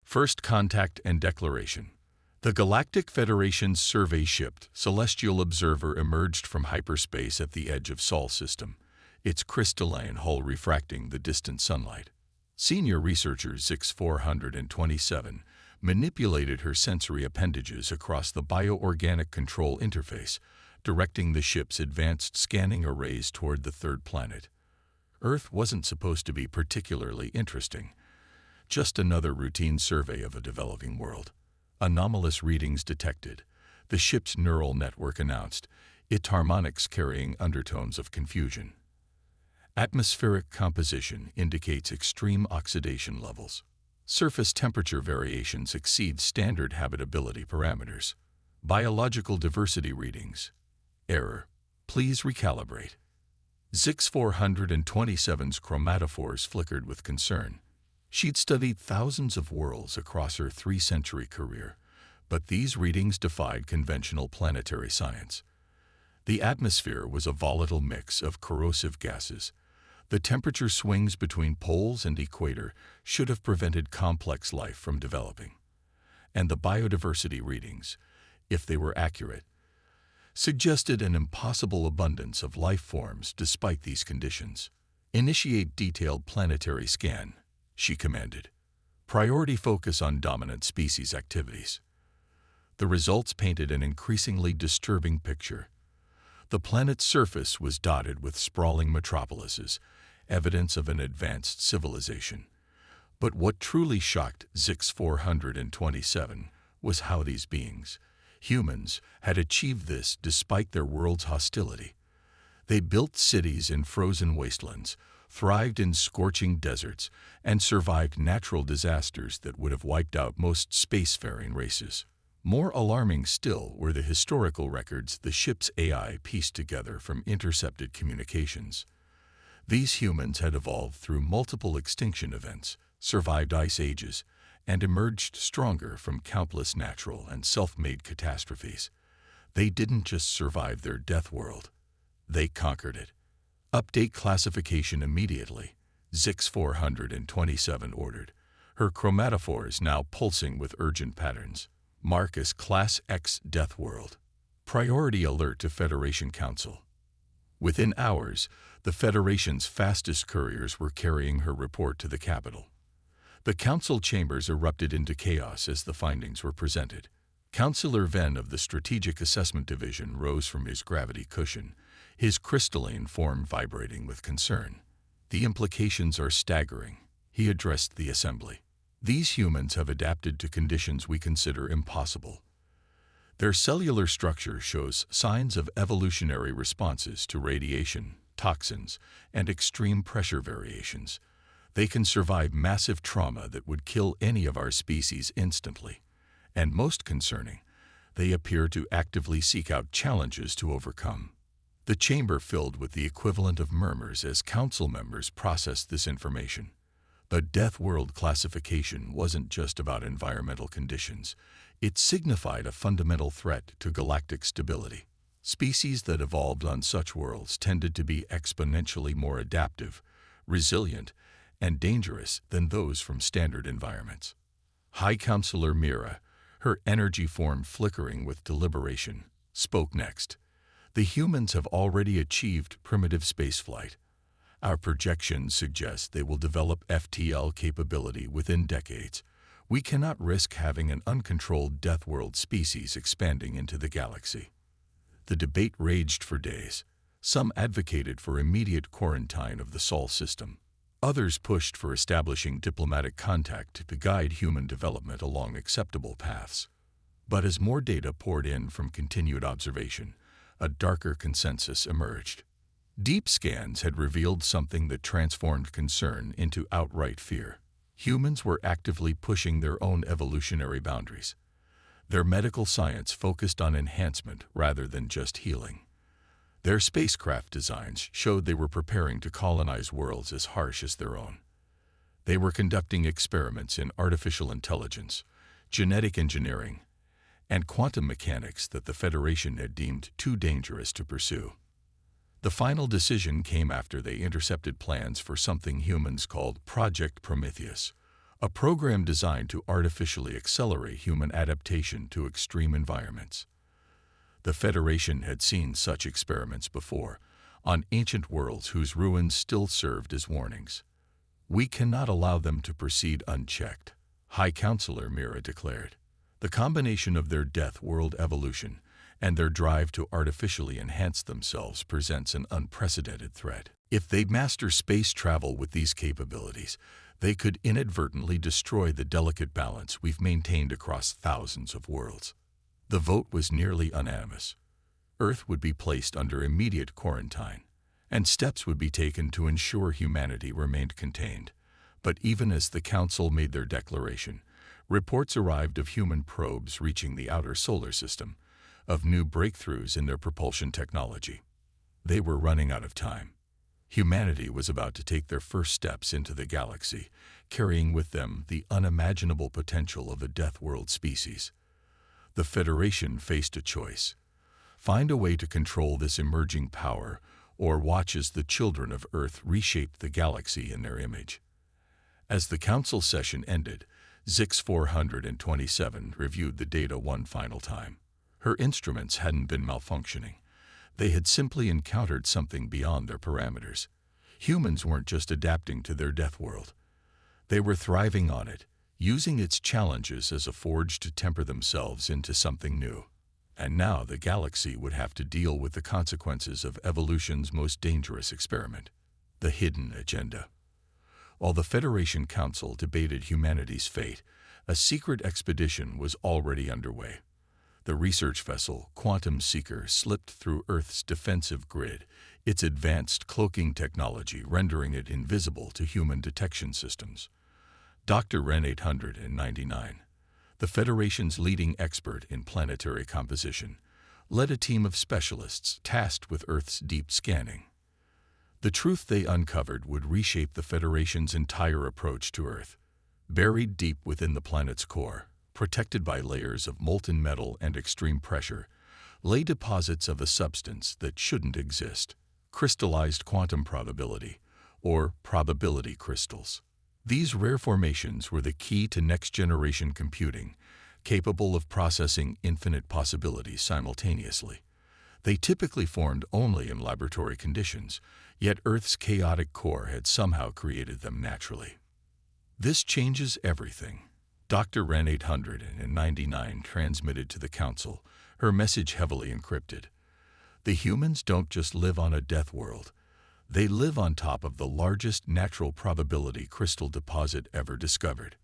First Contact and Declaration. The Galactic Federation's survey-shipped celestial observer emerged from hyperspace at the edge of Sol system, its crystalline hull refracting the distant sunlight. Senior researcher Zix-427 manipulated her sensory appendages across the bioorganic control interface, directing the ship's advanced scanning arrays toward the third planet. Earth wasn't supposed to be particularly interesting. Just another routine survey of a developing world. Anomalous readings detected, the ship's neural network announced, its harmonics carrying undertones of confusion. Atmospheric composition indicates extreme oxidation levels. Surface temperature variations exceed standard habitability parameters. Biological diversity readings. Error. Please recalibrate. Zix-427's chromatophores flickered with concern. She'd studied thousands of worlds across her 3-century career, but these readings defied conventional planetary science. The atmosphere was a volatile mix of corrosive gases. The temperature swings between poles and equator should have prevented complex life from developing. And the biodiversity readings, if they were accurate, suggested an impossible abundance of life forms despite these conditions. Initiate detailed planetary scan, she commanded. Priority focus on dominant species activities. The results painted an increasingly disturbing picture. The planet's surface was dotted with sprawling metropolises, evidence of an advanced civilization. But what truly shocked Zix-427 was how these beings, humans, had achieved this despite their world's hostility. They built cities in frozen wastelands, thrived in scorching deserts, and survived natural disasters that would have wiped out most spacefaring races. More alarming still were the historical records the ship's AI pieced together from intercepted communications. These humans had evolved through multiple extinction events, survived ice ages, and emerged stronger from countless natural and self-made catastrophes. They didn't just survive their death world, they conquered it. Update classification immediately, Zix-427 ordered, her chromatophores now pulsing with urgent patterns. Mark as Class X Death World. Priority alert to Federation Council. Within hours, the Federation's fastest couriers were carrying her report to the capital. The council chambers erupted into chaos as the findings were presented. Councillor Venn of the Strategic Assessment Division rose from his gravity cushion, his crystalline form vibrating with concern. The implications are staggering, he addressed the assembly. These humans have adapted to conditions we consider impossible. Their cellular structure shows signs of evolutionary responses to radiation, toxins, and extreme pressure variations. They can survive massive trauma that would kill any of our species instantly. And most concerning, they appear to actively seek out challenges to overcome. The chamber filled with the equivalent of murmurs as council members processed this information. The Death World classification wasn't just about environmental conditions. It signified a fundamental threat to galactic stability. Species that evolved on such worlds tended to be exponentially more adaptive, resilient, and dangerous than those from standard environments. High Counselor Mira, her energy form flickering with deliberation, spoke next. The humans have already achieved primitive spaceflight. Our projections suggest they will develop FTL capability within decades. We cannot risk having an uncontrolled Death World species expanding into the galaxy. The debate raged for days. Some advocated for immediate quarantine of the Sol system. Others pushed for establishing diplomatic contact to guide human development along acceptable paths. But as more data poured in from continued observation, a darker consensus emerged. Deep scans had revealed something that transformed concern into outright fear. Humans were actively pushing their own evolutionary boundaries. Their medical science focused on enhancement rather than just healing. Their spacecraft designs showed they were preparing to colonize worlds as harsh as their own. They were conducting experiments in artificial intelligence, genetic engineering, and quantum mechanics that the Federation had deemed too dangerous to pursue. The final decision came after they intercepted plans for something humans called Project Prometheus, a program designed to artificially accelerate human adaptation to extreme environments. The Federation had seen such experiments before, on ancient worlds whose ruins still served as warnings. "We cannot allow them to proceed unchecked," High Counselor Mira declared. "The combination of their death world evolution and their drive to artificially enhance themselves presents an unprecedented threat. If they master space travel with these capabilities, they could inadvertently destroy the delicate balance we've maintained across thousands of worlds." The vote was nearly unanimous. Earth would be placed under immediate quarantine, and steps would be taken to ensure humanity remained contained. But even as the Council made their declaration, reports arrived of human probes reaching the outer solar system, of new breakthroughs in their propulsion technology. They were running out of time. Humanity was about to take their first steps into the galaxy, carrying with them the unimaginable potential of a death world species. The Federation faced a choice: find a way to control this emerging power, or watch as the children of Earth reshaped the galaxy in their image. As the Council session ended, Zix 427 reviewed the data one final time. Her instruments hadn't been malfunctioning. They had simply encountered something beyond their parameters. Humans weren't just adapting to their death world. They were thriving on it, using its challenges as a forge to temper themselves into something new. And now the galaxy would have to deal with the consequences of evolution's most dangerous experiment, the hidden agenda. While the Federation Council debated humanity's fate, a secret expedition was already underway. The research vessel, Quantum Seeker, slipped through Earth's defensive grid, its advanced cloaking technology rendering it invisible to human detection systems. Dr. Ren 899, the Federation's leading expert in planetary composition, led a team of specialists tasked with Earth's deep scanning. The truth they uncovered would reshape the Federation's entire approach to Earth. Buried deep within the planet's core, protected by layers of molten metal and extreme pressure, lay deposits of a substance that shouldn't exist: crystallized quantum probability, or probability crystals. These rare formations were the key to next-generation computing, capable of processing infinite possibilities simultaneously. They typically formed only in laboratory conditions, yet Earth's chaotic core had somehow created them naturally. "This changes everything," Dr. Ren 899 transmitted to the Council, her message heavily encrypted. "The humans don't just live on a death world. They live on top of the largest natural probability crystal deposit ever discovered.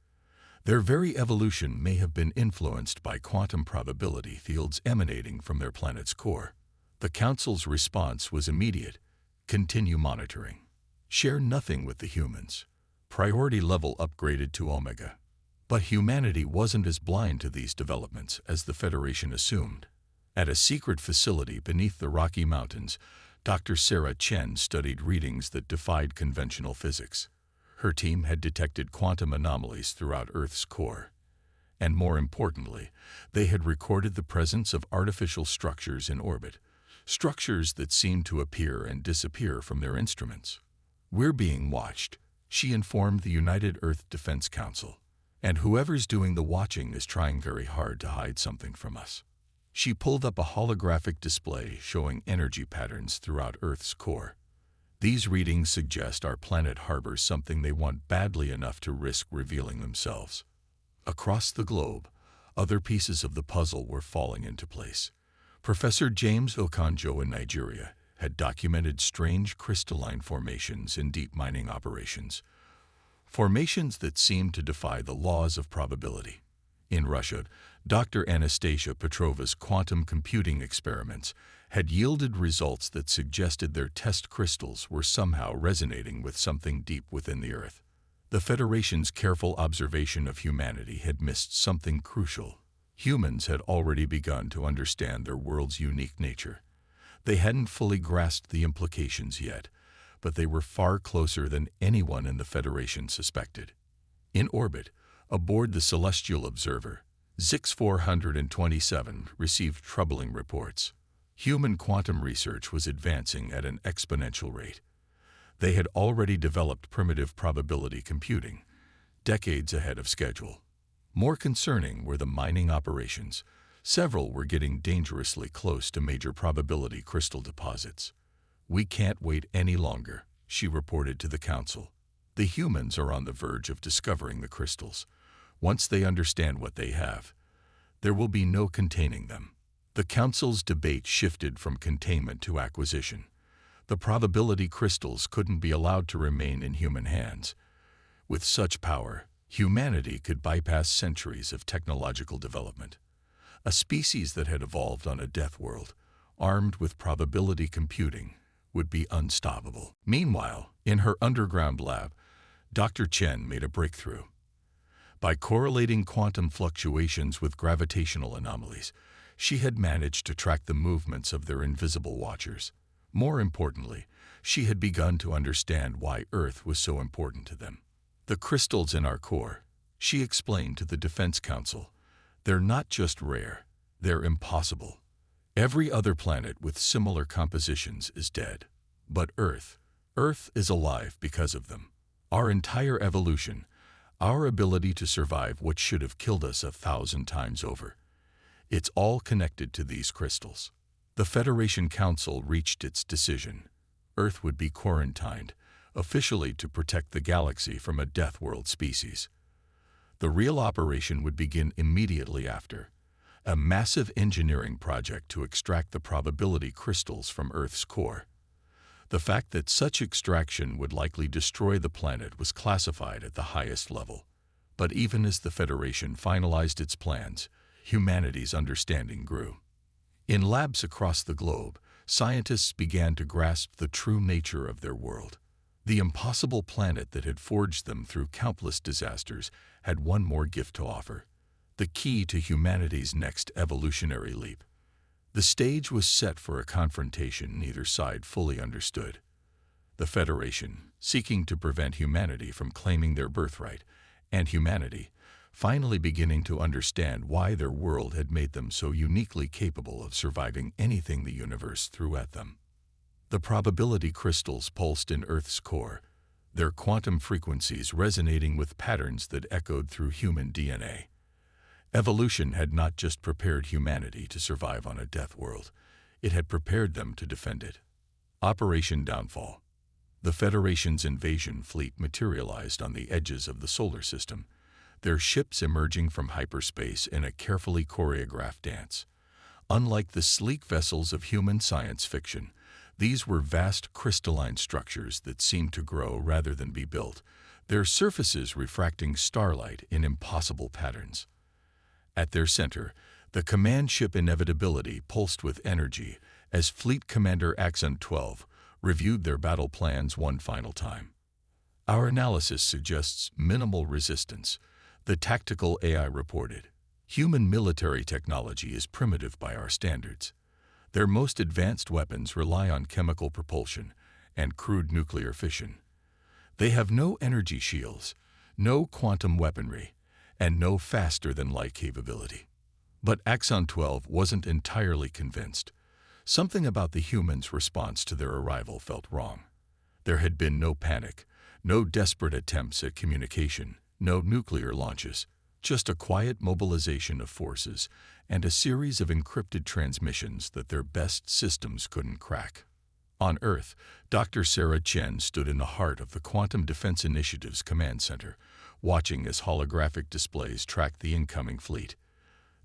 Their very evolution may have been influenced by quantum probability fields emanating from their planet's core." The Council's response was immediate: continue monitoring. Share nothing with the humans. Priority level upgraded to Omega. But humanity wasn't as blind to these developments as the Federation assumed. At a secret facility beneath the Rocky Mountains, Dr. Sarah Chen studied readings that defied conventional physics. Her team had detected quantum anomalies throughout Earth's core. And more importantly, they had recorded the presence of artificial structures in orbit, structures that seemed to appear and disappear from their instruments. "We're being watched," she informed the United Earth Defense Council. "And whoever's doing the watching is trying very hard to hide something from us." She pulled up a holographic display showing energy patterns throughout Earth's core. "These readings suggest our planet harbors something they want badly enough to risk revealing themselves." Across the globe, other pieces of the puzzle were falling into place. Professor James Okonjo in Nigeria had documented strange crystalline formations in deep mining operations, formations that seemed to defy the laws of probability. In Russia, Dr. Anastasia Petrova's quantum computing experiments had yielded results that suggested their test crystals were somehow resonating with something deep within the Earth. The Federation's careful observation of humanity had missed something crucial. Humans had already begun to understand their world's unique nature. They hadn't fully grasped the implications yet, but they were far closer than anyone in the Federation suspected. In orbit, aboard the Celestial Observer, Zix 427 received troubling reports. Human quantum research was advancing at an exponential rate. They had already developed primitive probability computing, decades ahead of schedule. More concerning were the mining operations. Several were getting dangerously close to major probability crystal deposits. "We can't wait any longer," she reported to the Council. "The humans are on the verge of discovering the crystals. Once they understand what they have, there will be no containing them." The Council's debate shifted from containment to acquisition. The probability crystals couldn't be allowed to remain in human hands. With such power, humanity could bypass centuries of technological development. A species that had evolved on a death world, armed with probability computing, would be unstoppable. Meanwhile, in her underground lab, Dr. Chen made a breakthrough. By correlating quantum fluctuations with gravitational anomalies, she had managed to track the movements of their invisible watchers. More importantly, she had begun to understand why Earth was so important to them. "The crystals in our core," she explained to the Defense Council, "they're not just rare, they're impossible. Every other planet with similar compositions is dead. But Earth is alive because of them. Our entire evolution, our ability to survive what should have killed us 1,000 times over, it's all connected to these crystals." The Federation Council reached its decision. Earth would be quarantined, officially to protect the galaxy from a death world species. The real operation would begin immediately after, a massive engineering project to extract the probability crystals from Earth's core. The fact that such extraction would likely destroy the planet was classified at the highest level. But even as the Federation finalized its plans, humanity's understanding grew. In labs across the globe, scientists began to grasp the true nature of their world. The impossible planet that had forged them through countless disasters had one more gift to offer: the key to humanity's next evolutionary leap. The stage was set for a confrontation neither side fully understood. The Federation, seeking to prevent humanity from claiming their birthright, and humanity, finally beginning to understand why their world had made them so uniquely capable of surviving anything the universe threw at them. The probability crystals pulsed in Earth's core, their quantum frequencies resonating with patterns that echoed through human DNA. Evolution had not just prepared humanity to survive on a death world, it had prepared them to defend it. Operation Downfall. The Federation's invasion fleet materialized on the edges of the solar system, their ships emerging from hyperspace in a carefully choreographed dance. Unlike the sleek vessels of human science fiction, these were vast crystalline structures that seemed to grow rather than be built, their surfaces refracting starlight in impossible patterns. At their center, the command ship Inevitability pulsed with energy as Fleet Commander Axon 12 reviewed their battle plans one final time. "Our analysis suggests minimal resistance," the tactical AI reported. "Human military technology is primitive by our standards. Their most advanced weapons rely on chemical propulsion and crude nuclear fission. They have no energy shields, no quantum weaponry, and no faster-than-light capability." But Axon 12 wasn't entirely convinced. Something about the humans' response to their arrival felt wrong. There had been no panic, no desperate attempts at communication, no nuclear launches, just a quiet mobilization of forces and a series of encrypted transmissions that their best systems couldn't crack. On Earth, Dr. Sarah Chen stood in the heart of the Quantum Defense Initiative's command center, watching as holographic displays tracked the incoming fleet.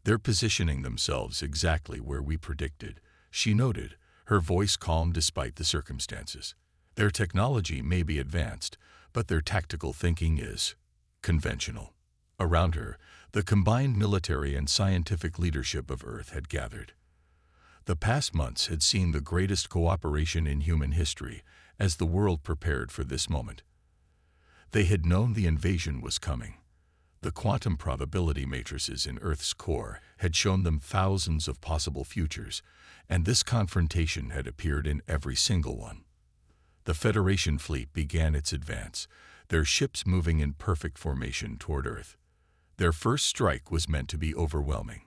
"They're positioning themselves exactly where we predicted," she noted, her voice calm despite the circumstances. "Their technology may be advanced, but their tactical thinking is conventional." Around her, the combined military and scientific leadership of Earth had gathered. The past months had seen the greatest cooperation in human history as the world prepared for this moment. They had known the invasion was coming. The quantum probability matrices in Earth's core had shown them thousands of possible futures, and this confrontation had appeared in every single one. The Federation fleet began its advance, their ships moving in perfect formation toward Earth. Their first strike was meant to be overwhelming,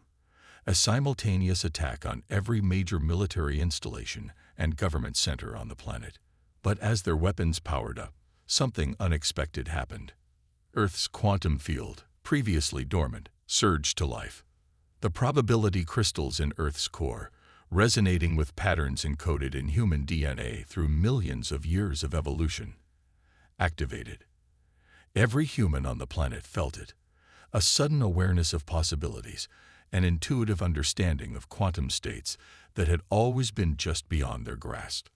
a simultaneous attack on every major military installation and government center on the planet. But as their weapons powered up, something unexpected happened. Earth's quantum field, previously dormant, surged to life. The probability crystals in Earth's core, resonating with patterns encoded in human DNA through millions of years of evolution, activated. Every human on the planet felt it, a sudden awareness of possibilities, an intuitive understanding of quantum states that had always been just beyond their grasp.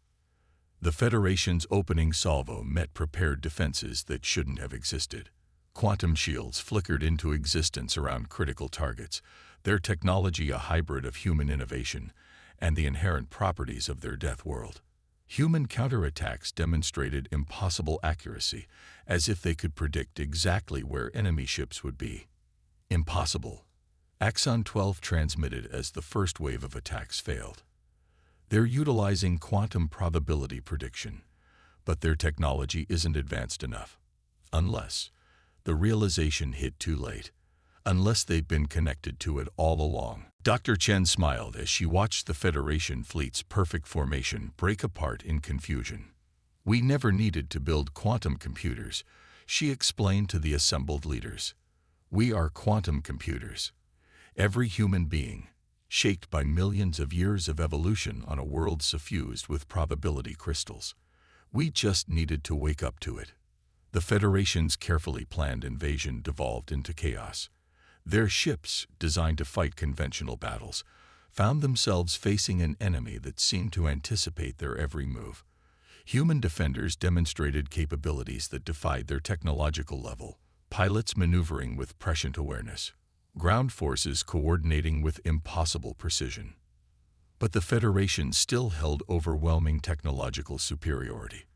The Federation's opening salvo met prepared defenses that shouldn't have existed. Quantum shields flickered into existence around critical targets, their technology a hybrid of human innovation and the inherent properties of their death world. Human counterattacks demonstrated impossible accuracy, as if they could predict exactly where enemy ships would be. Impossible. Axon 12 transmitted as the first wave of attacks failed. They're utilizing quantum probability prediction, but their technology isn't advanced enough. Unless the realization hit too late. Unless they've been connected to it all along. Dr. Chen smiled as she watched the Federation fleet's perfect formation break apart in confusion. We never needed to build quantum computers, she explained to the assembled leaders. We are quantum computers. Every human being, shaped by millions of years of evolution on a world suffused with probability crystals. We just needed to wake up to it. The Federation's carefully planned invasion devolved into chaos. Their ships, designed to fight conventional battles, found themselves facing an enemy that seemed to anticipate their every move. Human defenders demonstrated capabilities that defied their technological level, pilots maneuvering with prescient awareness, ground forces coordinating with impossible precision. But the Federation still held overwhelming technological superiority.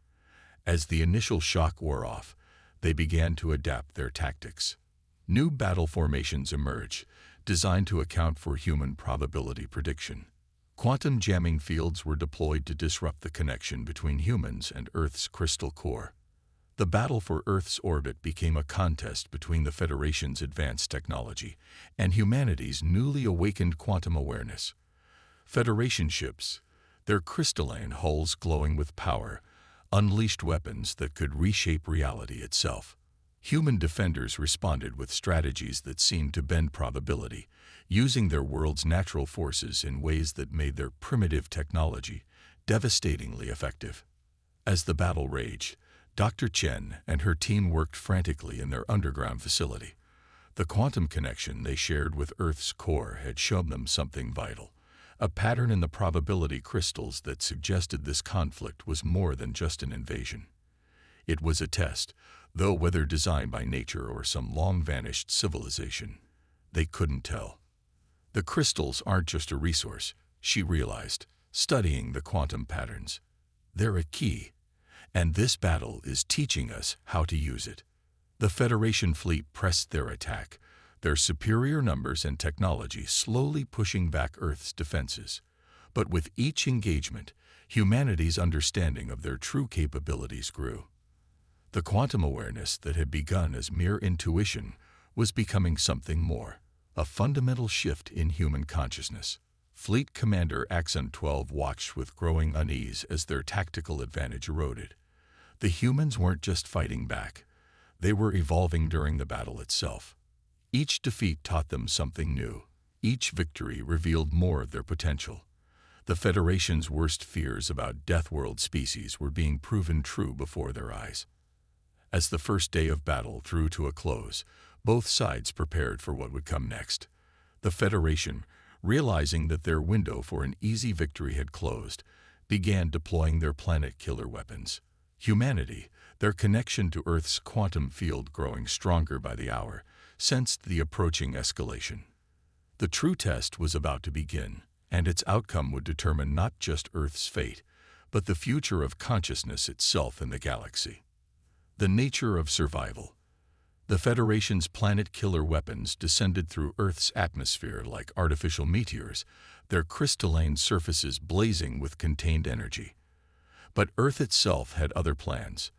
As the initial shock wore off, they began to adapt their tactics. New battle formations emerged, designed to account for human probability prediction. Quantum jamming fields were deployed to disrupt the connection between humans and Earth's crystal core. The battle for Earth's orbit became a contest between the Federation's advanced technology and humanity's newly awakened quantum awareness. Federation ships, their crystalline hulls glowing with power, unleashed weapons that could reshape reality itself. Human defenders responded with strategies that seemed to bend probability, using their world's natural forces in ways that made their primitive technology devastatingly effective. As the battle raged, Dr. Chen and her team worked frantically in their underground facility. The quantum connection they shared with Earth's core had shown them something vital, a pattern in the probability crystals that suggested this conflict was more than just an invasion. It was a test, though whether designed by nature or some long-vanished civilization, they couldn't tell. The crystals aren't just a resource, she realized, studying the quantum patterns. They're a key, and this battle is teaching us how to use it. The Federation fleet pressed their attack, their superior numbers and technology slowly pushing back Earth's defenses. But with each engagement, humanity's understanding of their true capabilities grew. The quantum awareness that had begun as mere intuition was becoming something more, a fundamental shift in human consciousness. Fleet Commander Axon 12 watched with growing unease as their tactical advantage eroded. The humans weren't just fighting back, they were evolving during the battle itself. Each defeat taught them something new. Each victory revealed more of their potential. The Federation's worst fears about Deathworld species were being proven true before their eyes. As the first day of battle drew to a close, both sides prepared for what would come next. The Federation, realizing that their window for an easy victory had closed, began deploying their planet-killer weapons. Humanity, their connection to Earth's quantum field growing stronger by the hour, sensed the approaching escalation. The true test was about to begin, and its outcome would determine not just Earth's fate, but the future of consciousness itself in the galaxy. The nature of survival. The Federation's planet-killer weapons descended through Earth's atmosphere like artificial meteors, their crystalline surfaces blazing with contained energy. But Earth itself had other plans.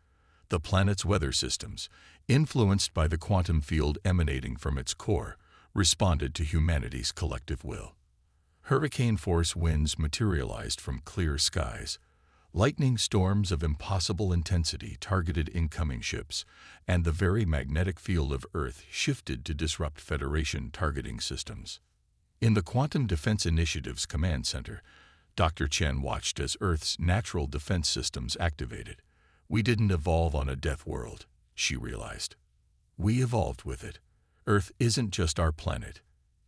The planet's weather systems, influenced by the quantum field emanating from its core, responded to humanity's collective will. Hurricane-force winds materialized from clear skies. Lightning storms of impossible intensity targeted incoming ships, and the very magnetic field of Earth shifted to disrupt Federation targeting systems. In the Quantum Defense Initiative's command center, Dr. Chen watched as Earth's natural defense systems activated. "We didn't evolve on a death world," she realized. "We evolved with it. Earth isn't just our planet,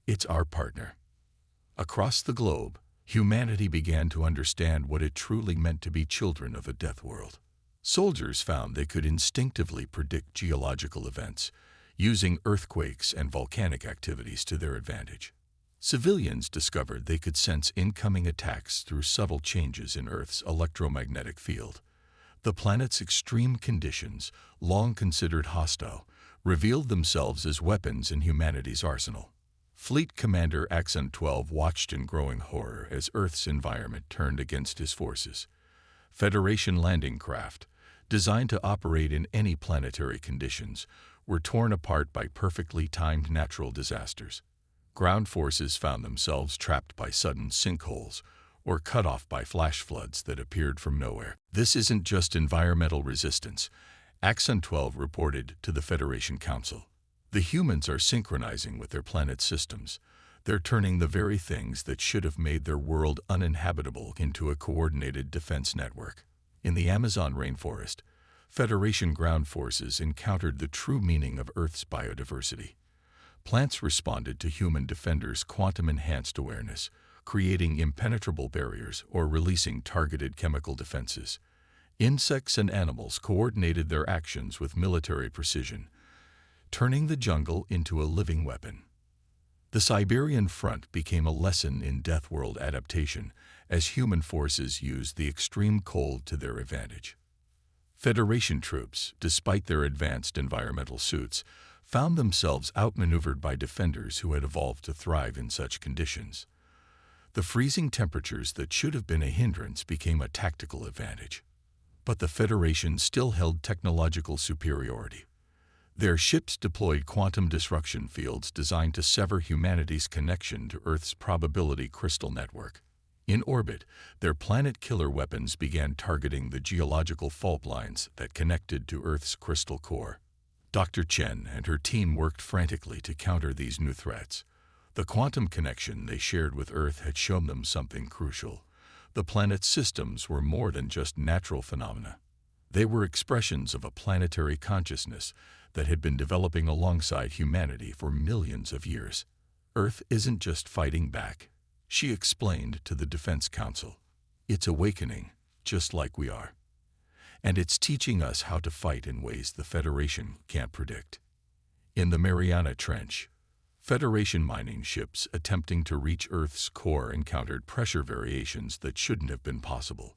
it's our partner." Across the globe, humanity began to understand what it truly meant to be children of a death world. Soldiers found they could instinctively predict geological events, using earthquakes and volcanic activities to their advantage. Civilians discovered they could sense incoming attacks through subtle changes in Earth's electromagnetic field. The planet's extreme conditions, long considered hostile, revealed themselves as weapons in humanity's arsenal. Fleet Commander Axon 12 watched in growing horror as Earth's environment turned against his forces. Federation landing craft, designed to operate in any planetary conditions, were torn apart by perfectly timed natural disasters. Ground forces found themselves trapped by sudden sinkholes or cut off by flash floods that appeared from nowhere. "This isn't just environmental resistance," Axon 12 reported to the Federation Council. "The humans are synchronizing with their planet's systems. They're turning the very things that should have made their world uninhabitable into a coordinated defense network." In the Amazon rainforest, Federation ground forces encountered the true meaning of Earth's biodiversity. Plants responded to human defenders' quantum-enhanced awareness, creating impenetrable barriers or releasing targeted chemical defenses. Insects and animals coordinated their actions with military precision, turning the jungle into a living weapon. The Siberian front became a lesson in Death World adaptation as human forces used the extreme cold to their advantage. Federation troops, despite their advanced environmental suits, found themselves outmaneuvered by defenders who had evolved to thrive in such conditions. The freezing temperatures that should have been a hindrance became a tactical advantage. But the Federation still held technological superiority. Their ships deployed quantum disruption fields designed to sever humanity's connection to Earth's probability crystal network. In orbit, their planet-killer weapons began targeting the geological fault lines that connected to Earth's crystal core. Dr. Chen and her team worked frantically to counter these new threats. The quantum connection they shared with Earth had shown them something crucial. The planet's systems were more than just natural phenomena. They were expressions of a planetary consciousness that had been developing alongside humanity for millions of years. "Earth isn't just fighting back," she explained to the Defense Council. "It's awakening, just like we are. And it's teaching us how to fight in ways the Federation can't predict." In the Mariana Trench, Federation mining ships attempting to reach Earth's core encountered pressure variations that shouldn't have been possible.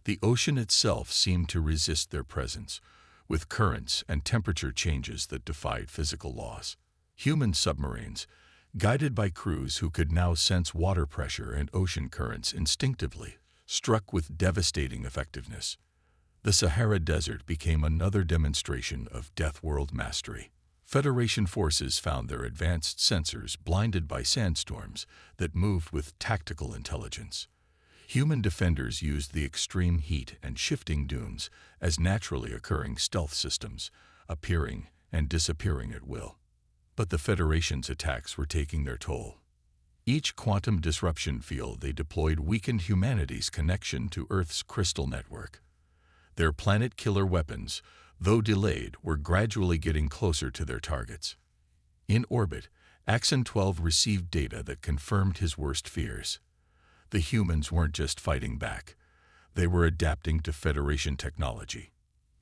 The ocean itself seemed to resist their presence, with currents and temperature changes that defied physical laws. Human submarines, guided by crews who could now sense water pressure and ocean currents instinctively, struck with devastating effectiveness. The Sahara Desert became another demonstration of Death World mastery. Federation forces found their advanced sensors blinded by sandstorms that moved with tactical intelligence. Human defenders used the extreme heat and shifting dunes as naturally occurring stealth systems, appearing and disappearing at will. But the Federation's attacks were taking their toll. Each quantum disruption field they deployed weakened humanity's connection to Earth's crystal network. Their planet-killer weapons, though delayed, were gradually getting closer to their targets. In orbit, Axon 12 received data that confirmed his worst fears. The humans weren't just fighting back. They were adapting to Federation technology.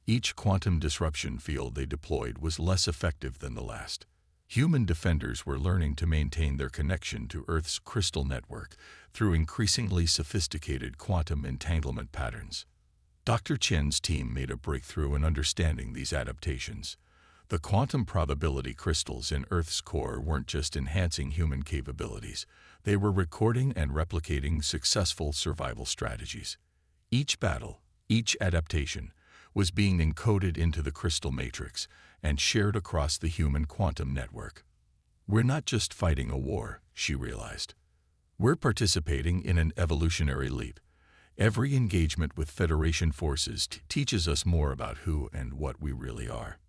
Each quantum disruption field they deployed was less effective than the last. Human defenders were learning to maintain their connection to Earth's crystal network through increasingly sophisticated quantum entanglement patterns. Dr. Chen's team made a breakthrough in understanding these adaptations. The quantum probability crystals in Earth's core weren't just enhancing human capabilities, they were recording and replicating successful survival strategies. Each battle, each adaptation, was being encoded into the crystal matrix and shared across the human quantum network. "We're not just fighting a war," she realized. "We're participating in an evolutionary leap. Every engagement with Federation forces teaches us more about who and what we really are.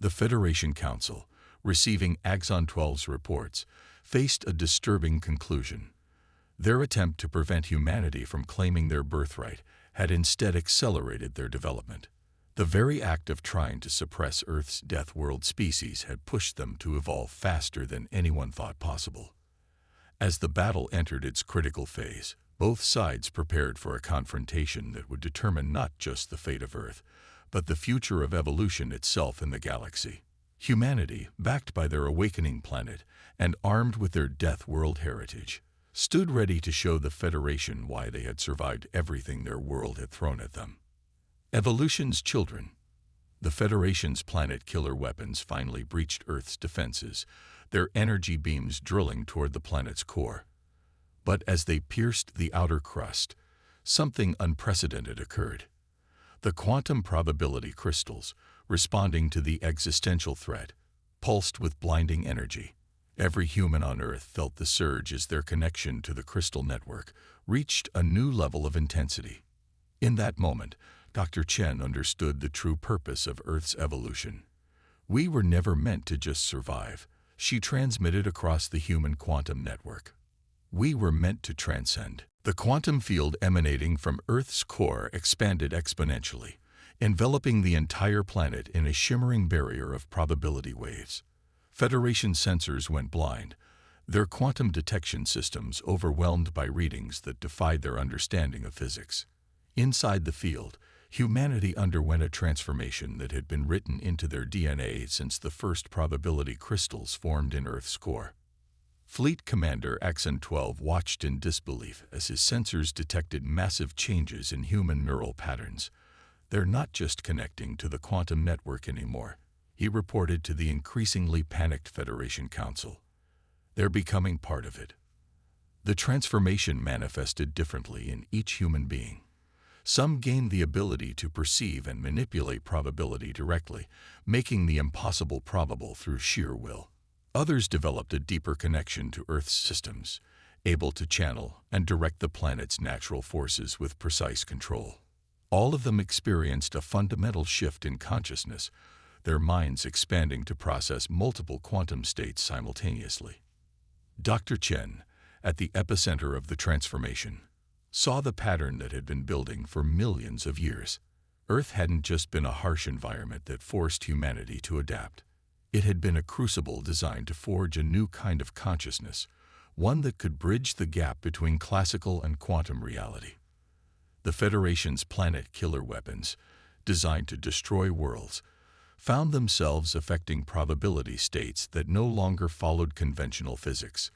The Federation Council, receiving Axon 12's reports, faced a disturbing conclusion. Their attempt to prevent humanity from claiming their birthright had instead accelerated their development. The very act of trying to suppress Earth's Death World species had pushed them to evolve faster than anyone thought possible. As the battle entered its critical phase, both sides prepared for a confrontation that would determine not just the fate of Earth, but the future of evolution itself in the galaxy. Humanity, backed by their awakening planet and armed with their Death World heritage, stood ready to show the Federation why they had survived everything their world had thrown at them. Evolution's children. The Federation's planet-killer weapons finally breached Earth's defenses, their energy beams drilling toward the planet's core. But as they pierced the outer crust, something unprecedented occurred. The quantum probability crystals, responding to the existential threat, pulsed with blinding energy. Every human on Earth felt the surge as their connection to the crystal network reached a new level of intensity. In that moment, Dr. Chen understood the true purpose of Earth's evolution. We were never meant to just survive, she transmitted across the human quantum network. We were meant to transcend. The quantum field emanating from Earth's core expanded exponentially, enveloping the entire planet in a shimmering barrier of probability waves. Federation sensors went blind, their quantum detection systems overwhelmed by readings that defied their understanding of physics. Inside the field, humanity underwent a transformation that had been written into their DNA since the first probability crystals formed in Earth's core. Fleet Commander Axon 12 watched in disbelief as his sensors detected massive changes in human neural patterns. They're not just connecting to the quantum network anymore, he reported to the increasingly panicked Federation Council. They're becoming part of it. The transformation manifested differently in each human being. Some gained the ability to perceive and manipulate probability directly, making the impossible probable through sheer will. Others developed a deeper connection to Earth's systems, able to channel and direct the planet's natural forces with precise control. All of them experienced a fundamental shift in consciousness, their minds expanding to process multiple quantum states simultaneously. Dr. Chen, at the epicenter of the transformation, saw the pattern that had been building for millions of years. Earth hadn't just been a harsh environment that forced humanity to adapt. It had been a crucible designed to forge a new kind of consciousness, one that could bridge the gap between classical and quantum reality. The Federation's planet-killer weapons, designed to destroy worlds, found themselves affecting probability states that no longer followed conventional physics.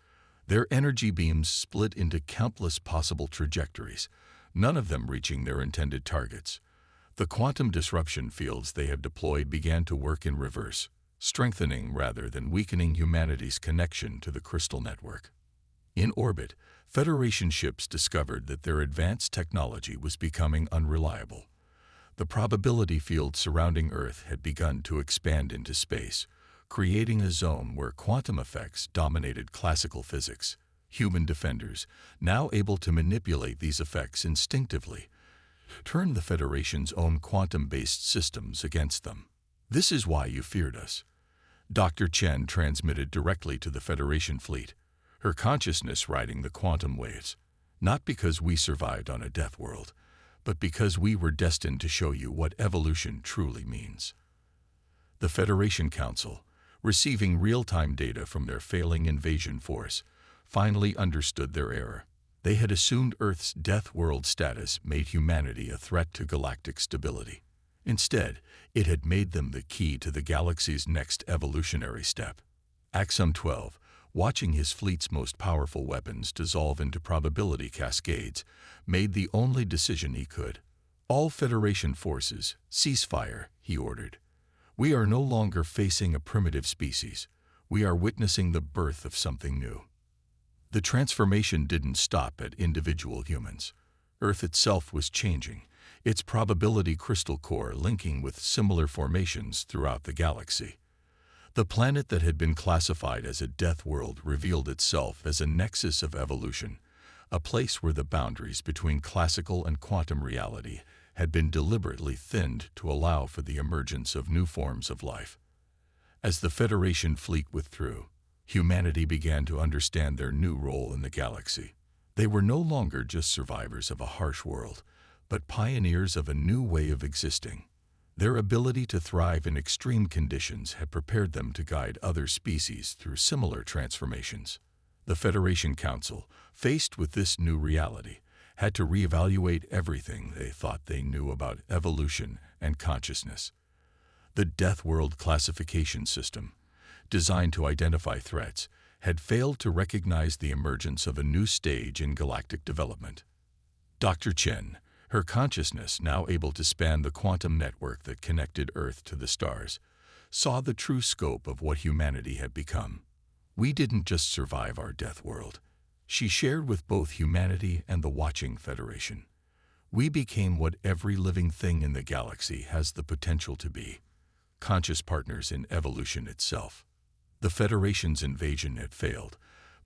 Their energy beams split into countless possible trajectories, none of them reaching their intended targets. The quantum disruption fields they had deployed began to work in reverse, strengthening rather than weakening humanity's connection to the crystal network. In orbit, Federation ships discovered that their advanced technology was becoming unreliable. The probability field surrounding Earth had begun to expand into space, creating a zone where quantum effects dominated classical physics. Human defenders, now able to manipulate these effects instinctively, turned the Federation's own quantum-based systems against them. "This is why you feared us," Dr. Chen transmitted directly to the Federation fleet, her consciousness riding the quantum waves. "Not because we survived on a death world, but because we were destined to show you what evolution truly means." The Federation Council, receiving real-time data from their failing invasion force, finally understood their error. They had assumed Earth's death world status made humanity a threat to galactic stability. Instead, it had made them the key to the galaxy's next evolutionary step. Axon 12, watching his fleet's most powerful weapons dissolve into probability cascades, made the only decision he could. "All Federation forces, cease fire," he ordered. "We are no longer facing a primitive species. We are witnessing the birth of something new." The transformation didn't stop at individual humans. Earth itself was changing, its probability crystal core linking with similar formations throughout the galaxy. The planet that had been classified as a death world revealed itself as a nexus of evolution, a place where the boundaries between classical and quantum reality had been deliberately thinned to allow for the emergence of new forms of life. As the Federation fleet withdrew, humanity began to understand their new role in the galaxy. They were no longer just survivors of a harsh world, but pioneers of a new way of existing. Their ability to thrive in extreme conditions had prepared them to guide other species through similar transformations. The Federation Council, faced with this new reality, had to reevaluate everything they thought they knew about evolution and consciousness. The Death World classification system, designed to identify threats, had failed to recognize the emergence of a new stage in galactic development. Dr. Chen, her consciousness now able to span the quantum network that connected Earth to the stars, saw the true scope of what humanity had become. We didn't just survive our death world, she shared with both humanity and the watching Federation. We became what every living thing in the galaxy has the potential to be, conscious partners in evolution itself. The Federation's invasion had failed,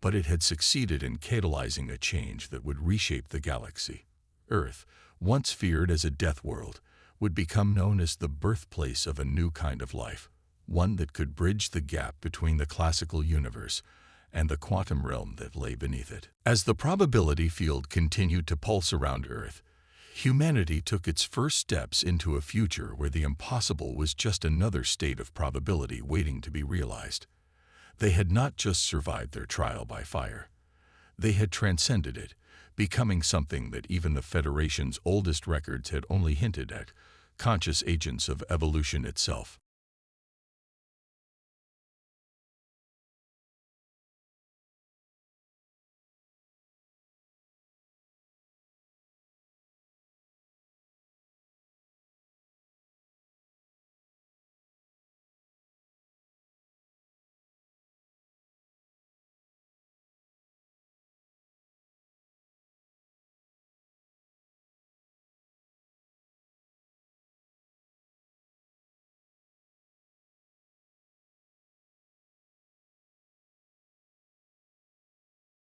but it had succeeded in catalyzing a change that would reshape the galaxy. Earth, once feared as a death world, would become known as the birthplace of a new kind of life, one that could bridge the gap between the classical universe and the quantum realm that lay beneath it. As the probability field continued to pulse around Earth, humanity took its first steps into a future where the impossible was just another state of probability waiting to be realized. They had not just survived their trial by fire. They had transcended it, becoming something that even the Federation's oldest records had only hinted at, conscious agents of evolution itself.